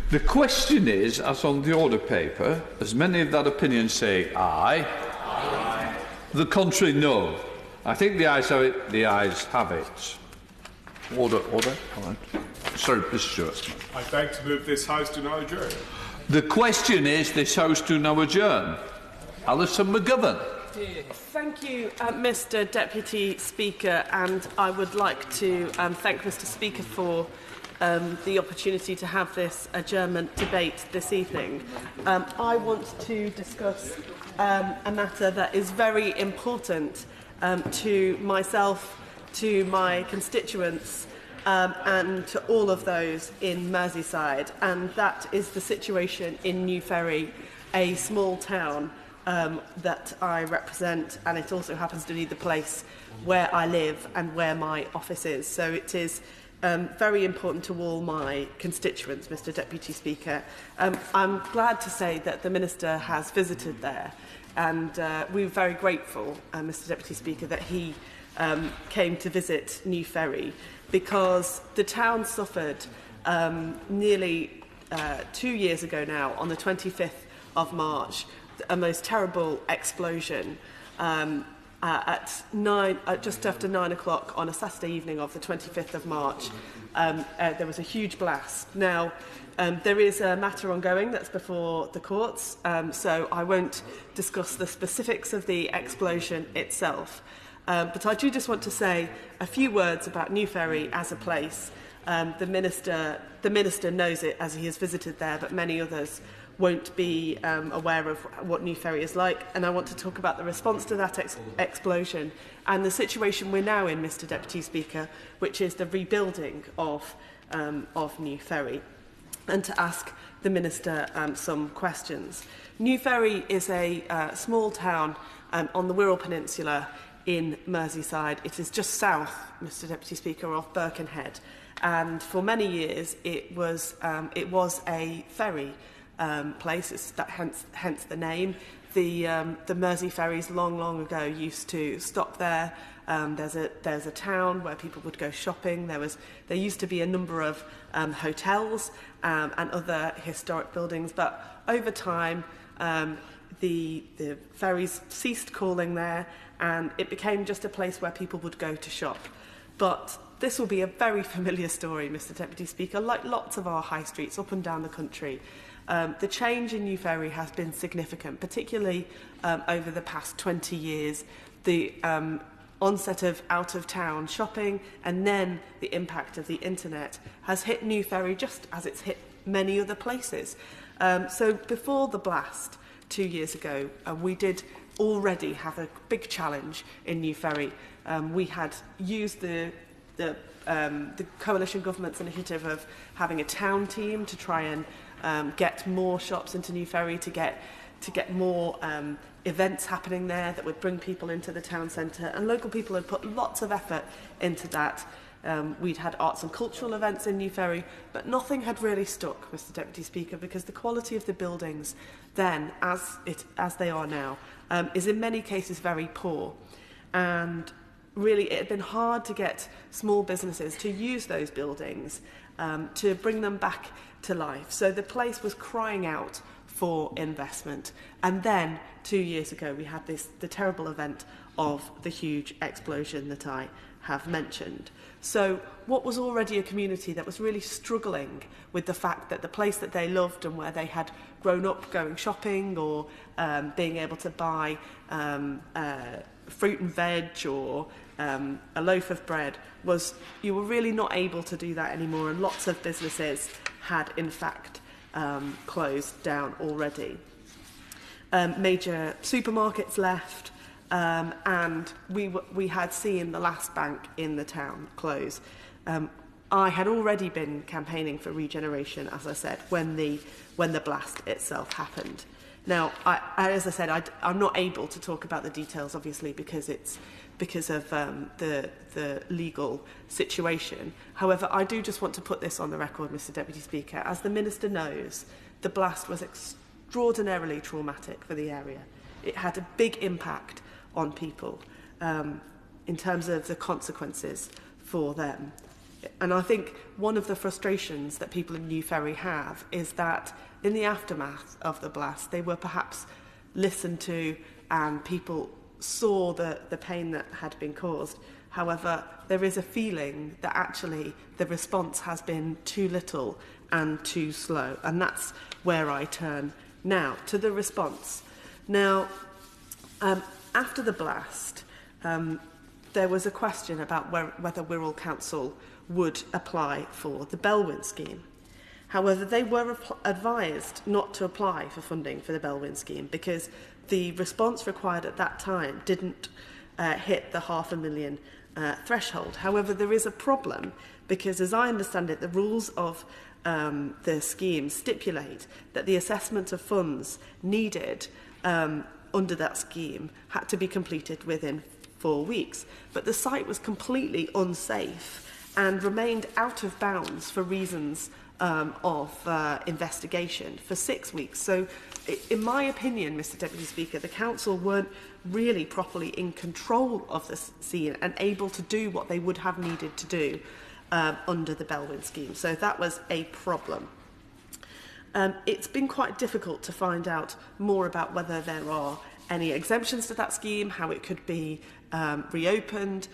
The question is, as on the order paper, as many of that opinion say aye, aye. The contrary, no. I think the ayes have it. The ayes have it. Order. All right. Sorry, Mr. Stewart. I beg to move this House to now adjourn. The question is, this House to now adjourn. Alison McGovern. Thank you, Mr. Deputy Speaker, and I would like to thank Mr. Speaker for the opportunity to have this adjournment debate this evening. I want to discuss a matter that is very important to myself, to my constituents, and to all of those in Merseyside, and that is the situation in New Ferry, a small town that I represent, and it also happens to be the place where I live and where my office is. So it is very important to all my constituents, Mr. Deputy Speaker. I'm glad to say that the Minister has visited there, and we're very grateful, Mr. Deputy Speaker, that he came to visit New Ferry, because the town suffered nearly 2 years ago now, on the 25th of March, a most terrible explosion at just after 9 o'clock on a Saturday evening of the 25th of March. There was a huge blast. Now, there is a matter ongoing that's before the courts, so I won't discuss the specifics of the explosion itself. But I do just want to say a few words about New Ferry as a place. The Minister knows it as he has visited there, but many others won't be aware of what New Ferry is like, and I want to talk about the response to that explosion and the situation we're now in, Mr. Deputy Speaker, which is the rebuilding of New Ferry, and to ask the Minister some questions. New Ferry is a small town on the Wirral Peninsula in Merseyside. It is just south, Mr. Deputy Speaker, of Birkenhead, and for many years it was a ferry place, hence the name. The Mersey ferries long ago used to stop there. There's a town where people would go shopping. There used to be a number of hotels and other historic buildings, but over time the ferries ceased calling there, and it became just a place where people would go to shop. But this will be a very familiar story, Mr. Deputy Speaker, like lots of our high streets up and down the country. The change in New Ferry has been significant, particularly over the past 20 years. The onset of out-of-town shopping and then the impact of the internet has hit New Ferry just as it's hit many other places. So before the blast 2 years ago, we did already have a big challenge in New Ferry. We had used the coalition government's initiative of having a town team to try and get more shops into New Ferry, to get more events happening there that would bring people into the town centre, and local people had put lots of effort into that. We'd had arts and cultural events in New Ferry, but nothing had really stuck, Mr. Deputy Speaker, because the quality of the buildings then, as they are now, is in many cases very poor. And really, it had been hard to get small businesses to use those buildings, to bring them back to life. So the place was crying out for investment. And then 2 years ago, we had the terrible event of the huge explosion that I have mentioned. So what was already a community that was really struggling with the fact that the place that they loved and where they had grown up going shopping or being able to buy fruit and veg or a loaf of bread, was you were really not able to do that anymore, and lots of businesses had in fact closed down already. Major supermarkets left, and we had seen the last bank in the town close. I had already been campaigning for regeneration, as I said, when the blast itself happened. Now, as I said, I'm not able to talk about the details, obviously, because of the legal situation. However, I do just want to put this on the record, Mr. Deputy Speaker. As the Minister knows, the blast was extraordinarily traumatic for the area. It had a big impact on people in terms of the consequences for them. And I think one of the frustrations that people in New Ferry have is that in the aftermath of the blast, they were perhaps listened to and people saw the pain that had been caused. However, there is a feeling that actually the response has been too little and too slow. And that's where I turn now, to the response. Now, after the blast, there was a question about whether Wirral Council would apply for the Belwyn scheme. However, they were advised not to apply for funding for the Belwyn scheme because the response required at that time didn't hit the £500,000 threshold. However, there is a problem because, as I understand it, the rules of the scheme stipulate that the assessment of funds needed under that scheme had to be completed within 4 weeks. But the site was completely unsafe and remained out of bounds for reasons of investigation for 6 weeks. So, in my opinion, Mr Deputy Speaker, the Council weren't really properly in control of the scene and able to do what they would have needed to do under the Belwyn scheme. So that was a problem. It's been quite difficult to find out more about whether there are any exemptions to that scheme, how it could be reopened.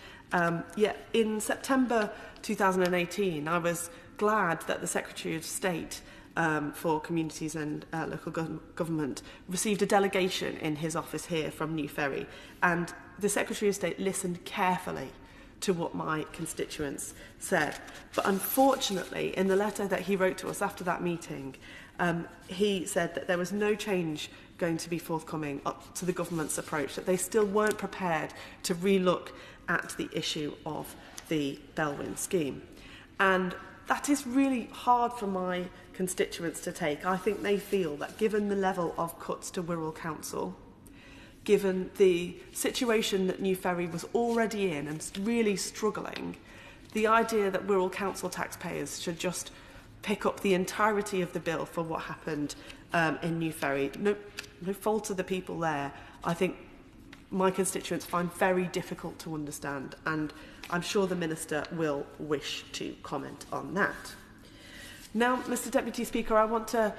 Yet in September 2018, I was glad that the Secretary of State for Communities and Local Government received a delegation in his office here from New Ferry, and the Secretary of State listened carefully to what my constituents said. But unfortunately, in the letter that he wrote to us after that meeting, he said that there was no change going to be forthcoming up to the government's approach, that they still weren't prepared to relook at the issue of the Belwyn scheme. And that is really hard for my constituents to take. I think they feel that given the level of cuts to Wirral Council, given the situation that New Ferry was already in and really struggling, the idea that Wirral Council taxpayers should just pick up the entirety of the bill for what happened in New Ferry, no fault of the people there, I think my constituents find very difficult to understand, and I'm sure the Minister will wish to comment on that. Now, Mr Deputy Speaker, I want to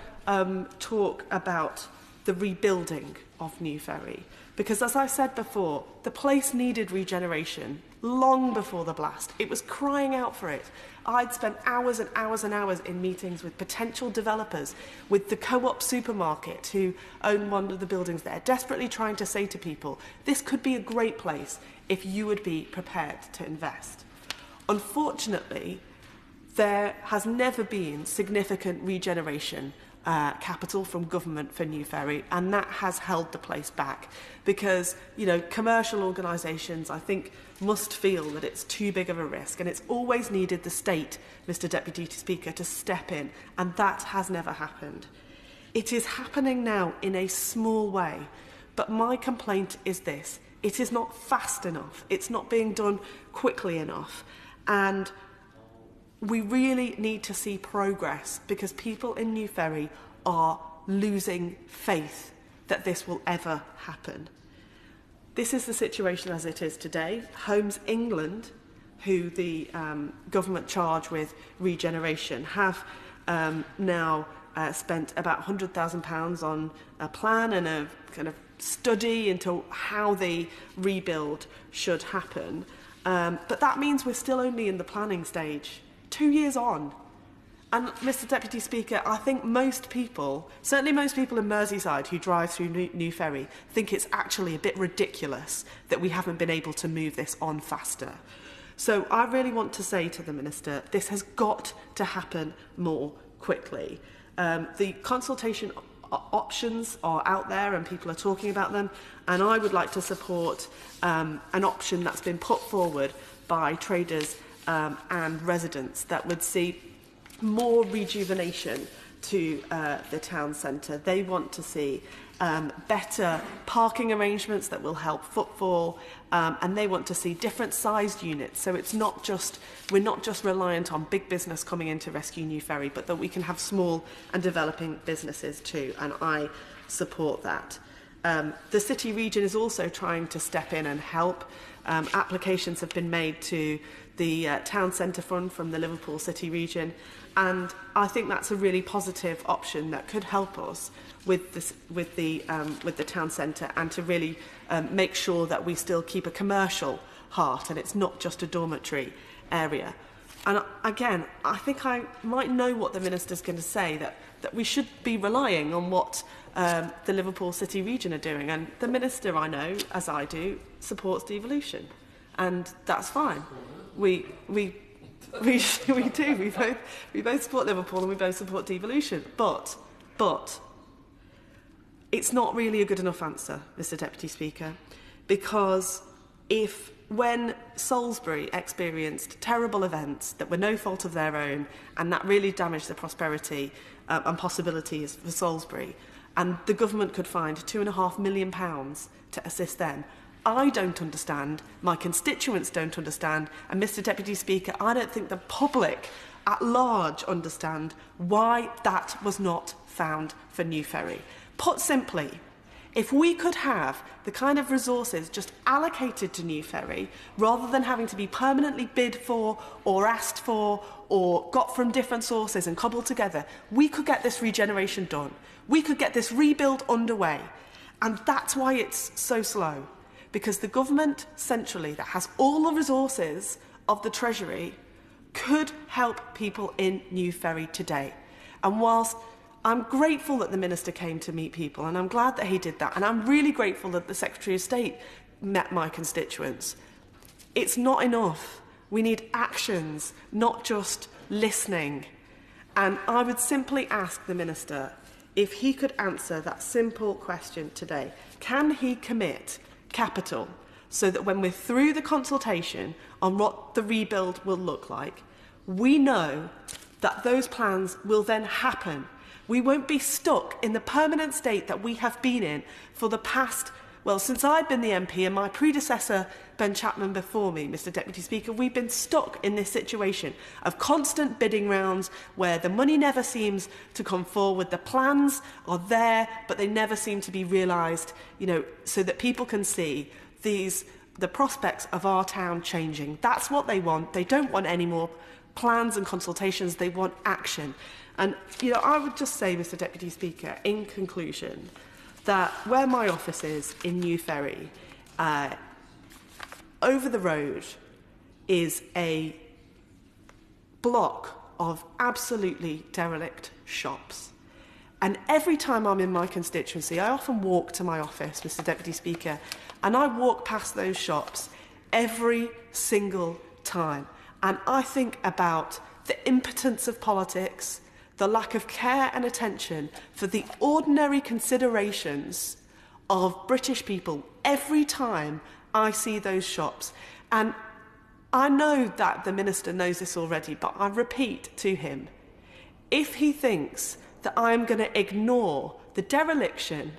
talk about the rebuilding of New Ferry, because as I said before, the place needed regeneration long before the blast. It was crying out for it. I'd spent hours and hours and hours in meetings with potential developers, with the Co-op supermarket who own one of the buildings there, desperately trying to say to people, this could be a great place if you would be prepared to invest. Unfortunately, there has never been significant regeneration capital from government for New Ferry, and that has held the place back because, you know, commercial organisations, I think, must feel that it's too big of a risk, and it's always needed the state, Mr Deputy Speaker, to step in, and that has never happened. It is happening now in a small way, but my complaint is this: it is not fast enough, it's not being done quickly enough, and we really need to see progress because people in New Ferry are losing faith that this will ever happen. This is the situation as it is today. Homes England, who the government charge with regeneration, have now spent about £100,000 on a plan and a kind of study into how the rebuild should happen. But that means we're still only in the planning stage. 2 years on. And Mr Deputy Speaker, I think most people, certainly most people in Merseyside who drive through New Ferry, think it's actually a bit ridiculous that we haven't been able to move this on faster. So I really want to say to the Minister, this has got to happen more quickly. The consultation options are out there and people are talking about them, and I would like to support an option that's been put forward by traders and residents that would see more rejuvenation to the town centre. They want to see better parking arrangements that will help footfall, and they want to see different sized units. So it's not just, we're not just reliant on big business coming in to rescue New Ferry, but that we can have small and developing businesses too, and I support that. The city region is also trying to step in and help. Applications have been made to the town centre fund from the Liverpool City region, and I think that's a really positive option that could help us with the town centre, and to really make sure that we still keep a commercial heart and it's not just a dormitory area. And again, I think I might know what the Minister's going to say, that we should be relying on what the Liverpool City region are doing. And the Minister, I know, as I do, supports devolution. And that's fine. We do. We both support Liverpool and we both support devolution. But it's not really a good enough answer, Mr Deputy Speaker, because when Salisbury experienced terrible events that were no fault of their own and that really damaged the prosperity and possibilities for Salisbury, and the government could find £2.5 million to assist them, I don't understand, my constituents don't understand, and Mr Deputy Speaker, I don't think the public at large understand why that was not found for New Ferry. Put simply, if we could have the kind of resources just allocated to New Ferry, rather than having to be permanently bid for or asked for or got from different sources and cobbled together, we could get this regeneration done. We could get this rebuild underway. And that's why it's so slow. Because the government centrally, that has all the resources of the Treasury, could help people in New Ferry today. And whilst I'm grateful that the Minister came to meet people, and I'm glad that he did that, and I'm really grateful that the Secretary of State met my constituents, it's not enough. We need actions, not just listening. And I would simply ask the Minister if he could answer that simple question today. Can he commit capital so that when we're through the consultation on what the rebuild will look like, we know that those plans will then happen? We won't be stuck in the permanent state that we have been in for the past, well, since I've been the MP and my predecessor, Ben Chapman, before me, Mr Deputy Speaker. We've been stuck in this situation of constant bidding rounds where the money never seems to come forward. The plans are there, but they never seem to be realised, so that people can see the prospects of our town changing. That's what they want. They don't want any more plans and consultations. They want action. And, I would just say, Mr Deputy Speaker, in conclusion, that where my office is in New Ferry, over the road is a block of absolutely derelict shops. And every time I'm in my constituency, I often walk to my office, Mr Deputy Speaker, and I walk past those shops every single time. And I think about the impotence of politics, the lack of care and attention for the ordinary considerations of British people every time I see those shops. And I know that the Minister knows this already, but I repeat to him, if he thinks that I'm going to ignore the dereliction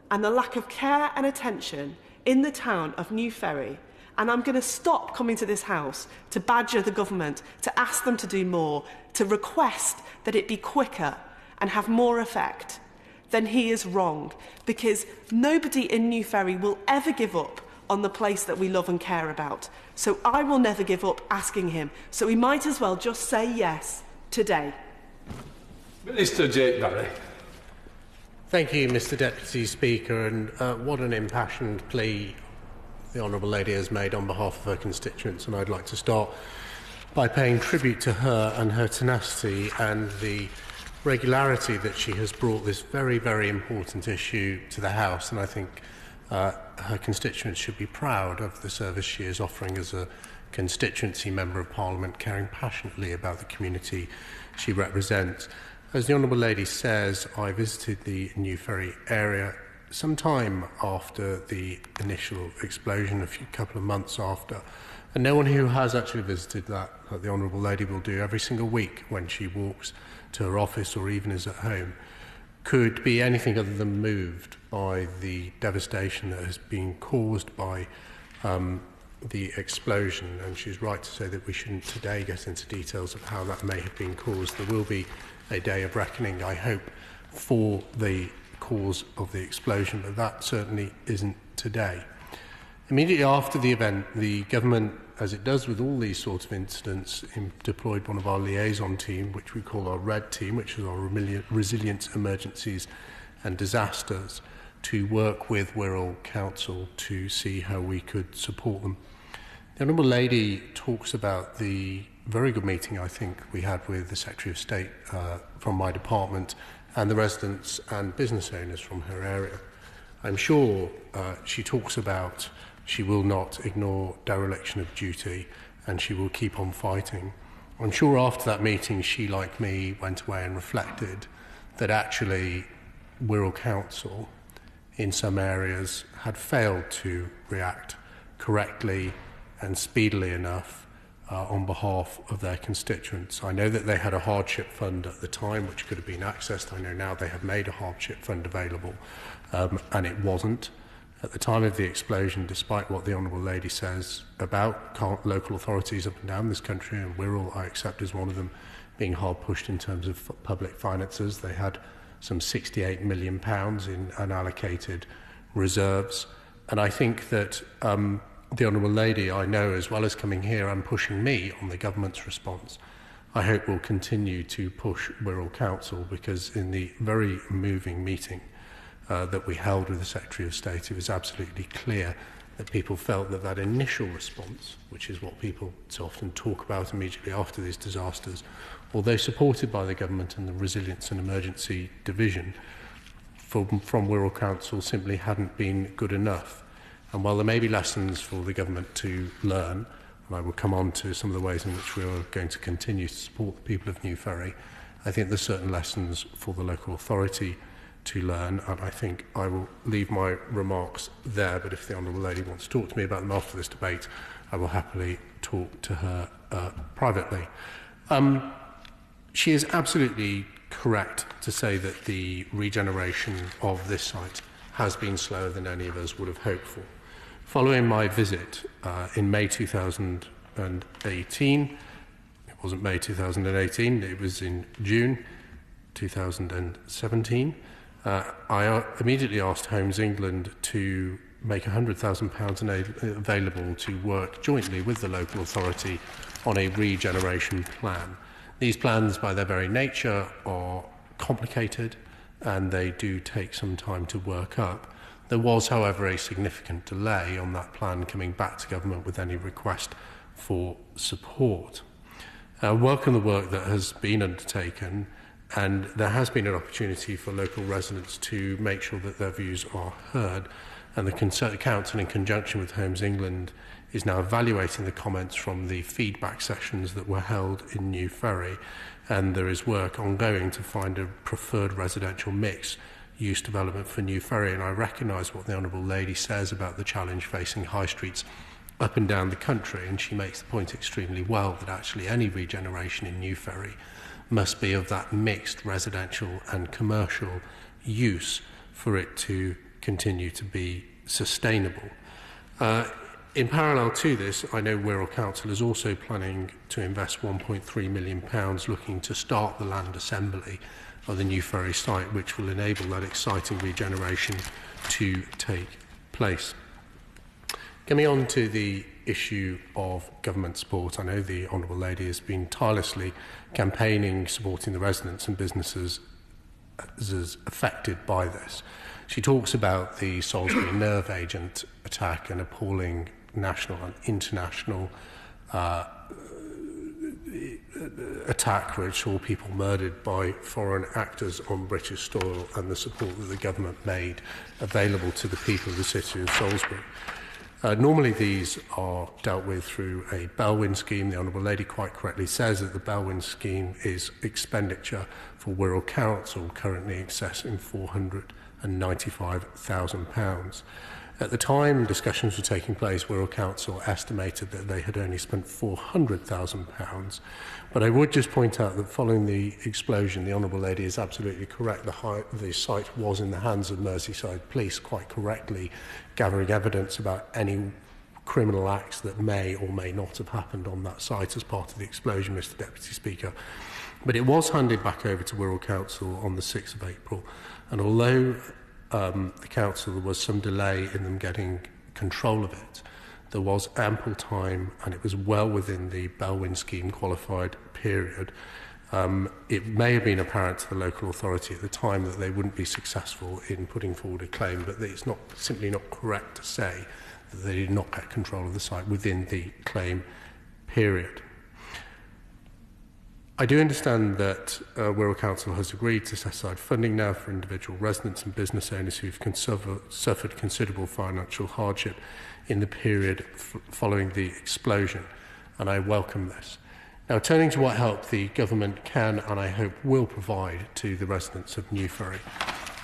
and the lack of care and attention in the town of New Ferry, and I'm going to stop coming to this House to badger the government, to ask them to do more, to request that it be quicker and have more effect, then he is wrong. Because nobody in New Ferry will ever give up on the place that we love and care about. So I will never give up asking him. So we might as well just say yes today. Minister Jake Barry. Thank you, Mr Deputy Speaker, and what an impassioned plea the Honourable Lady has made on behalf of her constituents, and I'd like to start by paying tribute to her and her tenacity and the regularity that she has brought this very, very important issue to the House, and I think her constituents should be proud of the service she is offering as a constituency Member of Parliament, caring passionately about the community she represents. As the Honourable Lady says, I visited the New Ferry area some time after the initial explosion, a couple of months after. And no one who has actually visited that the Honourable Lady will do every single week when she walks to her office or even is at home, could be anything other than moved by the devastation that has been caused by the explosion. And she's right to say that we shouldn't today get into details of how that may have been caused. There will be a day of reckoning, I hope, for the cause of the explosion, but that certainly isn't today. Immediately after the event, the government as it does with all these sorts of incidents, deployed one of our liaison team, which we call our RED team, which is our Resilience, Emergencies and Disasters, to work with Wirral Council to see how we could support them. The Honourable Lady talks about the very good meeting I think we had with the Secretary of State from my department and the residents and business owners from her area. I'm sure she talks about she will not ignore dereliction of duty and she will keep on fighting. I'm sure after that meeting she, like me, went away and reflected that actually Wirral Council in some areas had failed to react correctly and speedily enough on behalf of their constituents. I know that they had a hardship fund at the time which could have been accessed. I know now they have made a hardship fund available and it wasn't. At the time of the explosion, despite what the Honourable Lady says about local authorities up and down this country, and Wirral, I accept, as one of them, being hard pushed in terms of public finances, they had some £68 million in unallocated reserves. And I think that the Honourable Lady, I know, as well as coming here and pushing me on the government's response, I hope will continue to push Wirral Council, because in the very moving meeting that we held with the Secretary of State, it was absolutely clear that people felt that that initial response, which is what people so often talk about immediately after these disasters, although supported by the government and the Resilience and Emergency Division, from Wirral Council simply hadn't been good enough. And while there may be lessons for the government to learn, and I will come on to some of the ways in which we are going to continue to support the people of New Ferry, I think there's certain lessons for the local authority to learn, and I think I will leave my remarks there, but if the Honourable Lady wants to talk to me about them after this debate, I will happily talk to her privately. She is absolutely correct to say that the regeneration of this site has been slower than any of us would have hoped for. Following my visit in May 2018, it wasn't May 2018, it was in June 2017, I immediately asked Homes England to make £100,000 available to work jointly with the local authority on a regeneration plan. These plans, by their very nature, are complicated and they do take some time to work up. There was, however, a significant delay on that plan coming back to government with any request for support. I welcome the work that has been undertaken, and there has been an opportunity for local residents to make sure that their views are heard, and the Council, in conjunction with Homes England, is now evaluating the comments from the feedback sessions that were held in New Ferry, and there is work ongoing to find a preferred residential mix use development for New Ferry. And I recognise what the Honourable Lady says about the challenge facing high streets up and down the country, and she makes the point extremely well that actually any regeneration in New Ferry must be of that mixed residential and commercial use for it to continue to be sustainable. In parallel to this, I know Wirral Council is also planning to invest £1.3 million looking to start the land assembly of the New Ferry site, which will enable that exciting regeneration to take place. Coming on to the issue of government support, I know the Honourable Lady has been tirelessly campaigning, supporting the residents and businesses affected by this. She talks about the Salisbury nerve agent attack, an appalling national and international attack which saw people murdered by foreign actors on British soil, and the support that the government made available to the people of the city of Salisbury. Normally these are dealt with through a Bellwyn scheme. The Honourable Lady quite correctly says that the Bellwyn scheme is expenditure for Wirral Council, currently accessing £495,000. At the time discussions were taking place, Wirral Council estimated that they had only spent £400,000. But I would just point out that following the explosion, the Honourable Lady is absolutely correct. The site was in the hands of Merseyside Police, quite correctly, gathering evidence about any criminal acts that may or may not have happened on that site as part of the explosion, Mr Deputy Speaker. But it was handed back over to Wirral Council on the 6th of April, and although the council, there was some delay in them getting control of it, there was ample time and it was well within the Bellwyn scheme qualified period. It may have been apparent to the local authority at the time that they wouldn't be successful in putting forward a claim, but it's simply not correct to say that they did not get control of the site within the claim period. I do understand that Wirral Council has agreed to set aside funding now for individual residents and business owners who've suffered considerable financial hardship in the period following the explosion, and I welcome this. Now, turning to what help the government can and I hope will provide to the residents of New Ferry.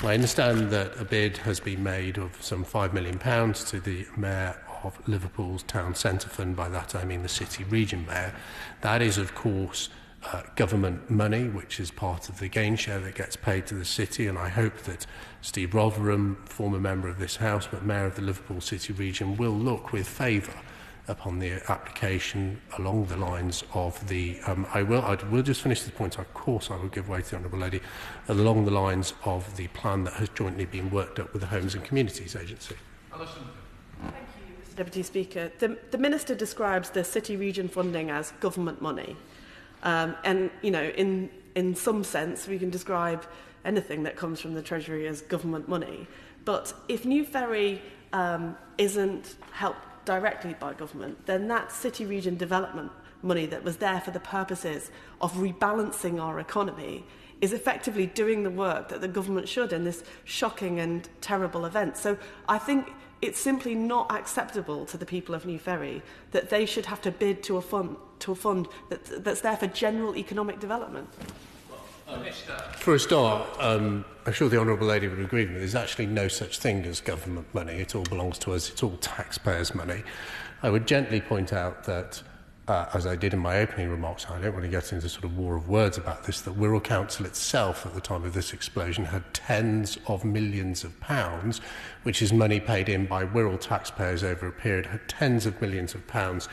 I understand that a bid has been made of some £5 million to the Mayor of Liverpool's Town Centre Fund. By that I mean the City Region Mayor. That is, of course, government money, which is part of the gain share that gets paid to the city, and I hope that Steve Rotherham, former member of this House but Mayor of the Liverpool City Region, will look with favour upon the application along the lines of the I will just finish this point. Of course I will give way to the Honourable Lady, along the lines of the plan that has jointly been worked up with the Homes and Communities Agency. Thank you, Mr Deputy Speaker. The Minister describes the City Region funding as government money. And, you know, in some sense, we can describe anything that comes from the Treasury as government money. But if New Ferry isn't helped directly by government, then that City Region development money that was there for the purposes of rebalancing our economy is effectively doing the work that the government should in this shocking and terrible event. So I think it's simply not acceptable to the people of New Ferry that they should have to bid to a fund that's there for general economic development. For a start, I'm sure the Honourable Lady would agree with me, there's actually no such thing as government money. It all belongs to us. It's all taxpayers' money. I would gently point out that, as I did in my opening remarks, I don't want to get into sort of war of words about this, that Wirral Council itself at the time of this explosion had tens of millions of pounds, which is money paid in by Wirral taxpayers over a period, had tens of millions of pounds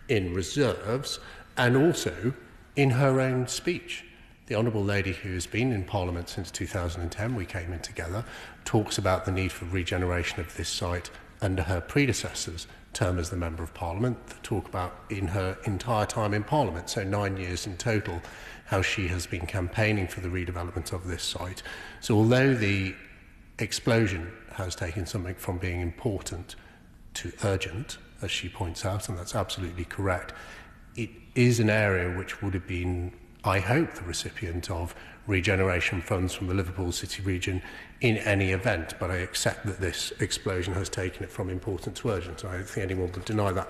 in reserves, and also in her own speech. The Honourable Lady, who has been in Parliament since 2010, we came in together, talks about the need for regeneration of this site under her predecessor's term as the Member of Parliament, that talk about in her entire time in Parliament, so 9 years in total, how she has been campaigning for the redevelopment of this site. So although the explosion has taken something from being important to urgent, as she points out, and that's absolutely correct, it is an area which would have been, I hope, the recipient of regeneration funds from the Liverpool City Region in any event, but I accept that this explosion has taken it from important to urgent. I don't think anyone would deny that.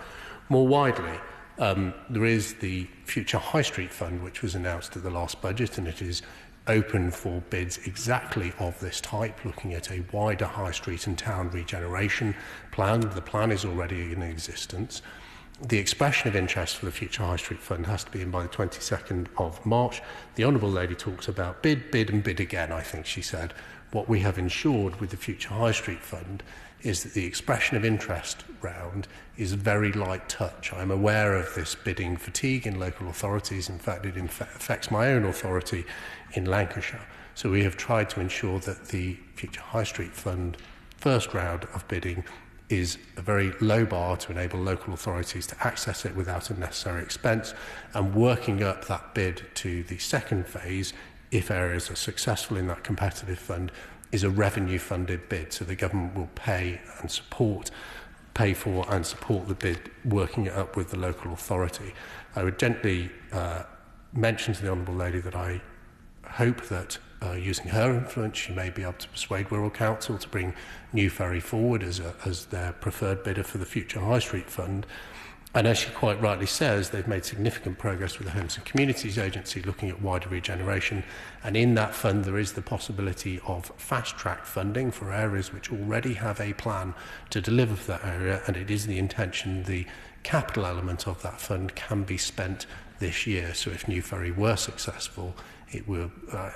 More widely, there is the Future High Street Fund, which was announced at the last budget, and it is open for bids exactly of this type, looking at a wider high street and town regeneration plan. The plan is already in existence. The expression of interest for the Future High Street Fund has to be in by the 22nd of March. The Honourable Lady talks about bid and bid again, I think she said. What we have ensured with the Future High Street Fund is that the expression of interest round is very light touch. I'm aware of this bidding fatigue in local authorities. In fact, it affects my own authority in Lancashire. So we have tried to ensure that the Future High Street Fund first round of bidding is a very low bar to enable local authorities to access it without unnecessary expense, and working up that bid to the second phase, if areas are successful in that competitive fund, is a revenue-funded bid. So the government will pay for and support the bid, working it up with the local authority. I would gently mention to the Honourable Lady that I hope that using her influence, she may be able to persuade Wirral Council to bring New Ferry forward as their preferred bidder for the Future High Street Fund. And as she quite rightly says, they've made significant progress with the Homes and Communities Agency looking at wider regeneration. And in that fund, there is the possibility of fast-track funding for areas which already have a plan to deliver for that area. And it is the intention the capital element of that fund can be spent this year. So if New Ferry were successful, it will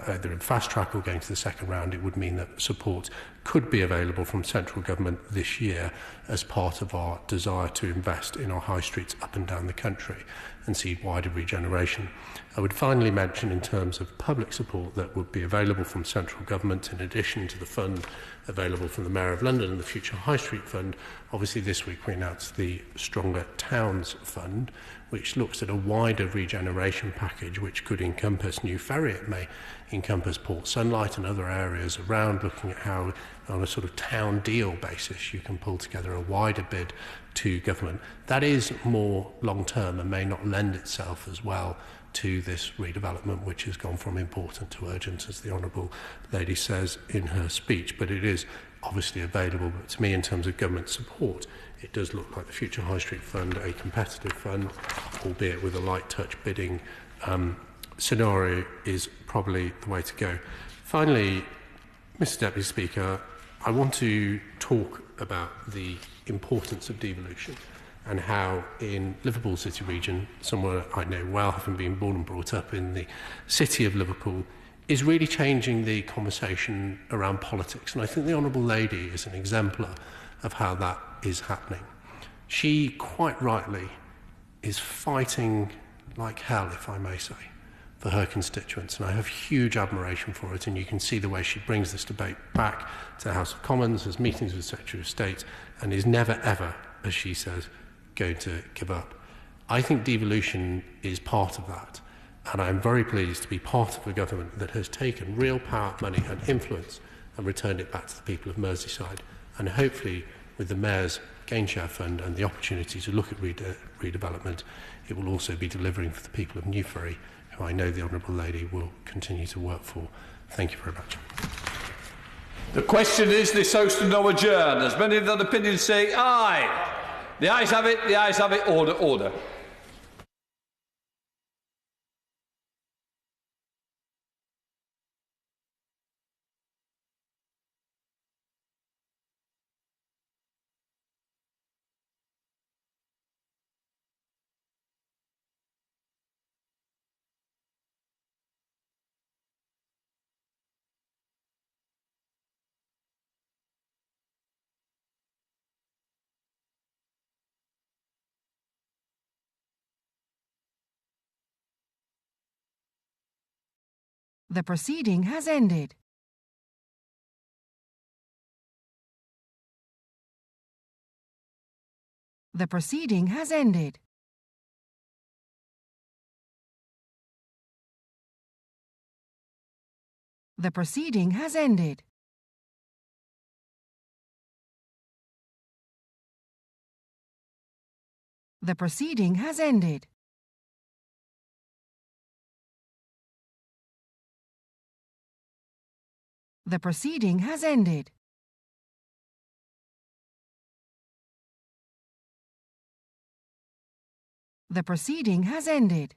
either in fast track or going to the second round, it would mean that support could be available from central government this year as part of our desire to invest in our high streets up and down the country. and seed wider regeneration. I would finally mention, in terms of public support that would be available from central government, in addition to the fund available from the Mayor of London and the Future High Street Fund, obviously this week we announced the Stronger Towns Fund, which looks at a wider regeneration package which could encompass New Ferry, it may encompass Port Sunlight and other areas around, looking at how, on a sort of town deal basis, you can pull together a wider bid to government. That is more long-term and may not lend itself as well to this redevelopment, which has gone from important to urgent, as the Honourable Lady says in her speech, but it is obviously available. But to me, in terms of government support, it does look like the Future High Street Fund, a competitive fund, albeit with a light touch bidding scenario, is probably the way to go. Finally, Mr Deputy Speaker, I want to talk about the importance of devolution and how in Liverpool City region, somewhere I know well, having been born and brought up in the city of Liverpool, is really changing the conversation around politics. And I think the Honourable Lady is an exemplar of how that is happening. She, quite rightly, is fighting like hell, if I may say, for her constituents, and I have huge admiration for it, and you can see the way she brings this debate back to the House of Commons, has meetings with Secretary of State, and is never ever, as she says, going to give up. I think devolution is part of that, and I'm very pleased to be part of a government that has taken real power, money and influence and returned it back to the people of Merseyside, and hopefully with the Mayor's Gainshare Fund and the opportunity to look at redevelopment, it will also be delivering for the people of New Ferry, who I know the Honourable Lady will continue to work for. Thank you very much. The question is this House to now adjourn. As many of that opinion say aye. The ayes have it, the ayes have it. Order, order. The proceeding has ended. The proceeding has ended. The proceeding has ended. The proceeding has ended. The proceeding has ended. The proceeding has ended.